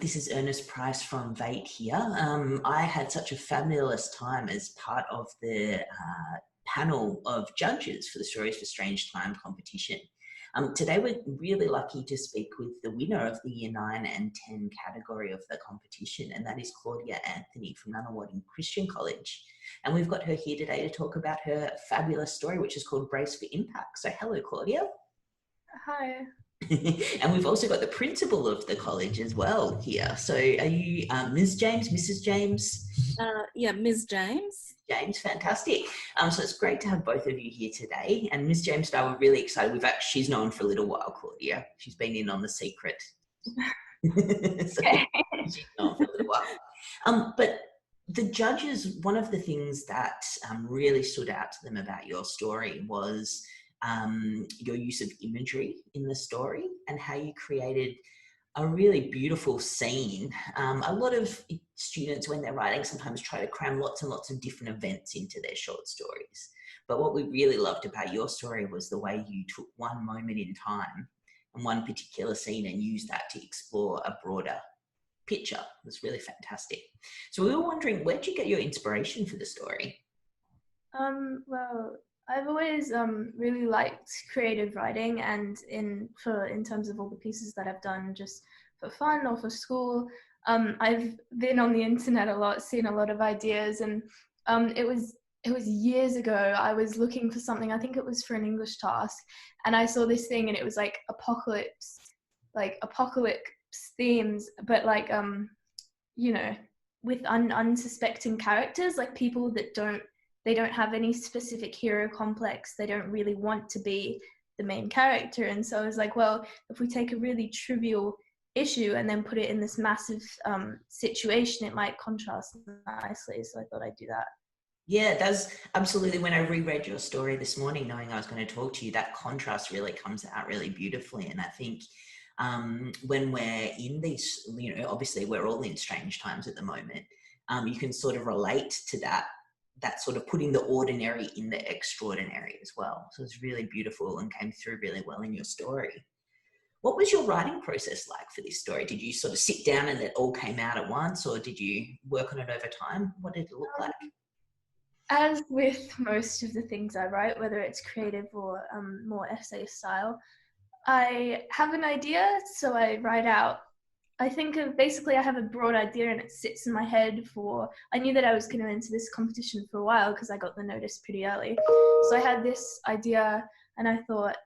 This is Ernest Price from Vate here. I had such a fabulous time as part of the panel of judges for the Stories for Strange Time competition. Today we're really lucky to speak with the winner of the Year 9 and 10 category of the competition, and that is Claudia Anthony from Nunawading Christian College. And we've got her here today to talk about her fabulous story, which is called Brace for Impact. So hello, Claudia. Hi. And we've also got the principal of the college as well here. So are you Ms. James, Mrs. James? Yeah, Ms. James. James, fantastic. So it's great to have both of you here today. And Ms. James and I were really excited. She's known for a little while, Claudia. She's been in on the secret. So she's known for a little while. But the judges, one of the things that really stood out to them about your story was your use of imagery in the story and how you created a really beautiful scene. A lot of students, when they're writing, sometimes try to cram lots and lots of different events into their short stories. But what we really loved about your story was the way you took one moment in time and one particular scene and used that to explore a broader picture. It was really fantastic. So we were wondering, where'd you get your inspiration for the story? Well, I've always really liked creative writing, and in terms of all the pieces that I've done just for fun or for school, I've been on the internet a lot, seen a lot of ideas, and it was years ago. I was looking for something. I think it was for an English task, and I saw this thing, and it was like apocalypse themes, but like with unsuspecting characters, like people that don't have any specific hero complex. They don't really want to be the main character. And so I was like, well, if we take a really trivial issue and then put it in this massive situation, it might contrast nicely. So I thought I'd do that. Yeah, that's absolutely. When I reread your story this morning, knowing I was going to talk to you, that contrast really comes out really beautifully. And I think when we're in these, obviously we're all in strange times at the moment, you can sort of relate to that sort of putting the ordinary in the extraordinary as well. So it's really beautiful and came through really well in your story. What was your writing process like for this story? Did you sort of sit down and it all came out at once, or did you work on it over time? What did it look like? As with most of the things I write, whether it's creative or more essay style, I have an idea, so I write out. I think of basically I have a broad idea and it sits in my head I knew that I was going to enter this competition for a while because I got the notice pretty early. So I had this idea and I thought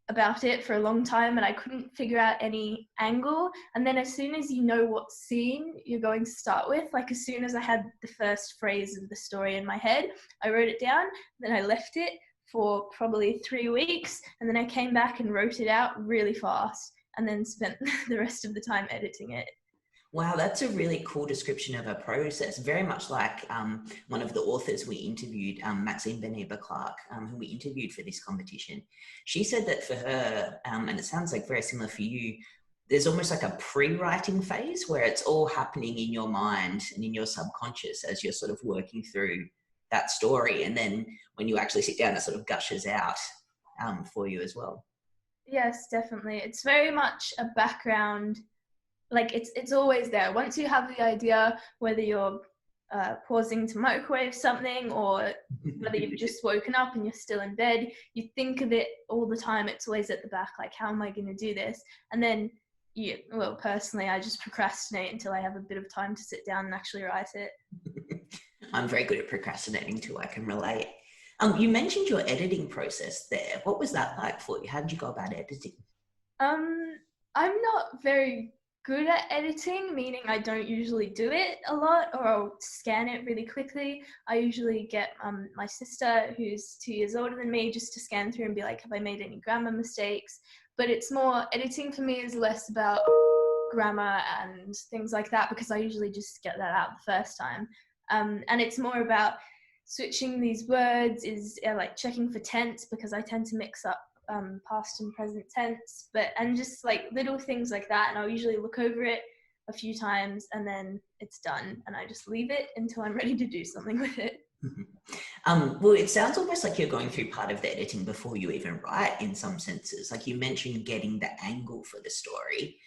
about it for a long time and I couldn't figure out any angle. And then as soon as you know what scene you're going to start with, like as soon as I had the first phrase of the story in my head, I wrote it down, then I left it for probably 3 weeks, and then I came back and wrote it out really fast, and then spent the rest of the time editing it. Wow, that's a really cool description of a process. Very much like one of the authors we interviewed, Maxine Beneba-Clark, who we interviewed for this competition. She said that for her, and it sounds like very similar for you, there's almost like a pre-writing phase where it's all happening in your mind and in your subconscious as you're sort of working through that story. And then when you actually sit down, it sort of gushes out for you as well. Yes, definitely. It's very much a background, like it's always there. Once you have the idea, whether you're pausing to microwave something or whether you've just woken up and you're still in bed, you think of it all the time. It's always at the back, like, how am I going to do this? And then, personally, I just procrastinate until I have a bit of time to sit down and actually write it. I'm very good at procrastinating too, I can relate. You mentioned your editing process there. What was that like for you? How did you go about editing? I'm not very good at editing, meaning I don't usually do it a lot, or I'll scan it really quickly. I usually get my sister, who's 2 years older than me, just to scan through and be like, have I made any grammar mistakes? But it's more, editing for me is less about grammar and things like that, because I usually just get that out the first time. And it's more about switching these words, is like checking for tense, because I tend to mix up past and present tense, and just like little things like that. And I'll usually look over it a few times and then it's done, and I just leave it until I'm ready to do something with it. Well, it sounds almost like you're going through part of the editing before you even write, in some senses. Like you mentioned getting the angle for the story.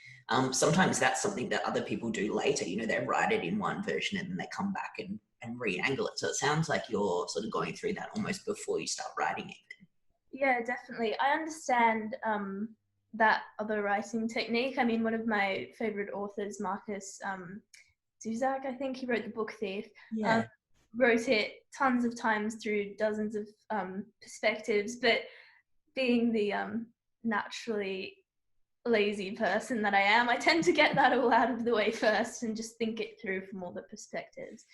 sometimes that's something that other people do later. You know, they write it in one version and then they come back and re-angle it. So it sounds like you're sort of going through that almost before you start writing it. Yeah, definitely. I understand that other writing technique. I mean, one of my favorite authors, Marcus Zuzak, I think he wrote The Book Thief, Yeah. wrote it tons of times through dozens of perspectives, but being the naturally lazy person that I am, I tend to get that all out of the way first and just think it through from all the perspectives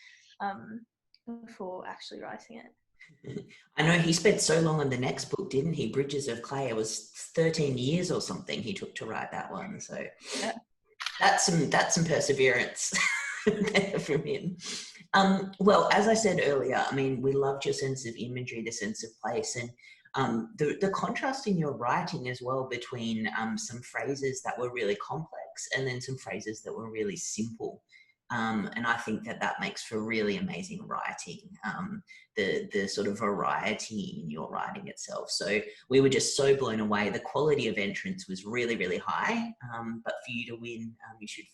before actually writing it. I know he spent so long on the next book, didn't he? Bridges of Clay. It was 13 years or something he took to write that one. So Yeah. that's some perseverance there from him. Well, as I said earlier, I mean, we loved your sense of imagery, the sense of place, and the contrast in your writing as well between some phrases that were really complex and then some phrases that were really simple. And I think that makes for really amazing writing, the sort of variety in your writing itself. So we were just so blown away. The quality of entrance was really, really high. But for you to win, you should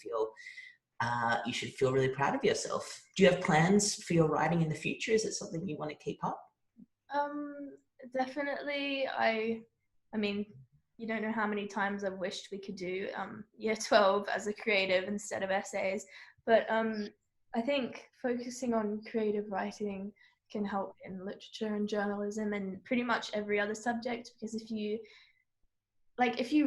feel really proud of yourself. Do you have plans for your writing in the future? Is it something you want to keep up? Definitely. I mean, you don't know how many times I've wished we could do year 12 as a creative instead of essays. But I think focusing on creative writing can help in literature and journalism and pretty much every other subject, because if you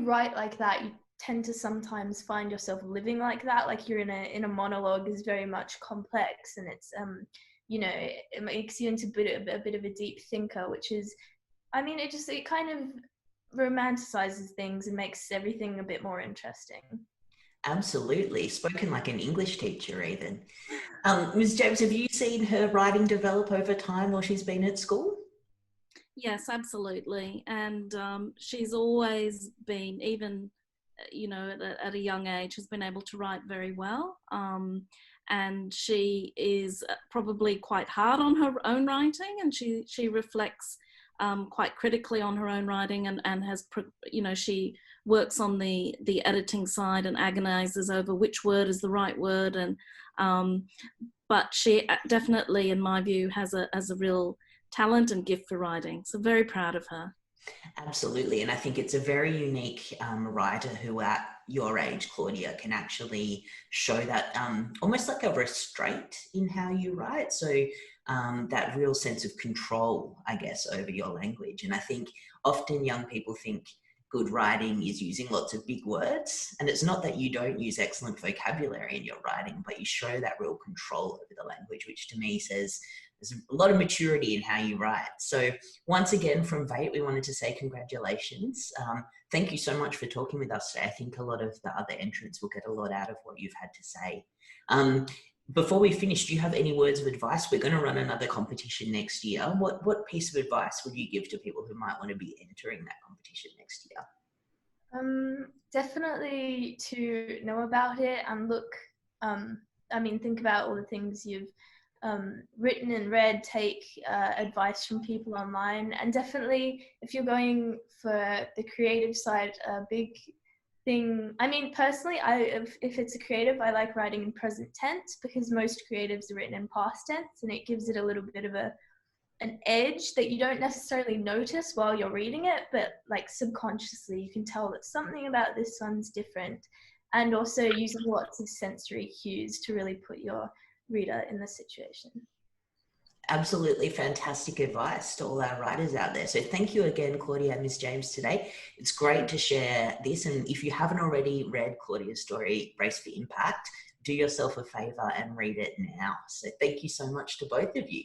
write like that, you tend to sometimes find yourself living like that, like you're in a monologue is very much complex, and it's you know, it makes you into a bit of a deep thinker, which is, I mean, it kind of romanticizes things and makes everything a bit more interesting. Absolutely. Spoken like an English teacher, even. Ms. James, have you seen her writing develop over time while she's been at school? Yes, absolutely. And she's always been, even, you know, at a young age, has been able to write very well. And she is probably quite hard on her own writing, and she reflects quite critically on her own writing, and has, you know, she works on the editing side and agonizes over which word is the right word. And but she definitely, in my view, has a real talent and gift for writing. So very proud of her. Absolutely. And I think it's a very unique writer who at your age, Claudia, can actually show that almost like a restraint in how you write. So that real sense of control, I guess, over your language. And I think often young people think good writing is using lots of big words. And it's not that you don't use excellent vocabulary in your writing, but you show that real control over the language, which to me says there's a lot of maturity in how you write. So once again, from Vate, we wanted to say congratulations. Thank you so much for talking with us today. I think a lot of the other entrants will get a lot out of what you've had to say. Before we finish, do you have any words of advice? We're going to run another competition next year. What piece of advice would you give to people who might want to be entering that competition next year? Definitely to know about it and look, I mean, think about all the things you've written and read, take advice from people online, and definitely if you're going for the creative side, a big thing, I mean, personally, if it's a creative, I like writing in present tense, because most creatives are written in past tense, and it gives it a little bit of an edge that you don't necessarily notice while you're reading it, but like subconsciously you can tell that something about this one's different. And also using lots of sensory cues to really put your reader in the situation. Absolutely fantastic advice to all our writers out there. So thank you again, Claudia and Ms. James, today. It's great to share this. And if you haven't already read Claudia's story, Race for Impact, do yourself a favour and read it now. So thank you so much to both of you.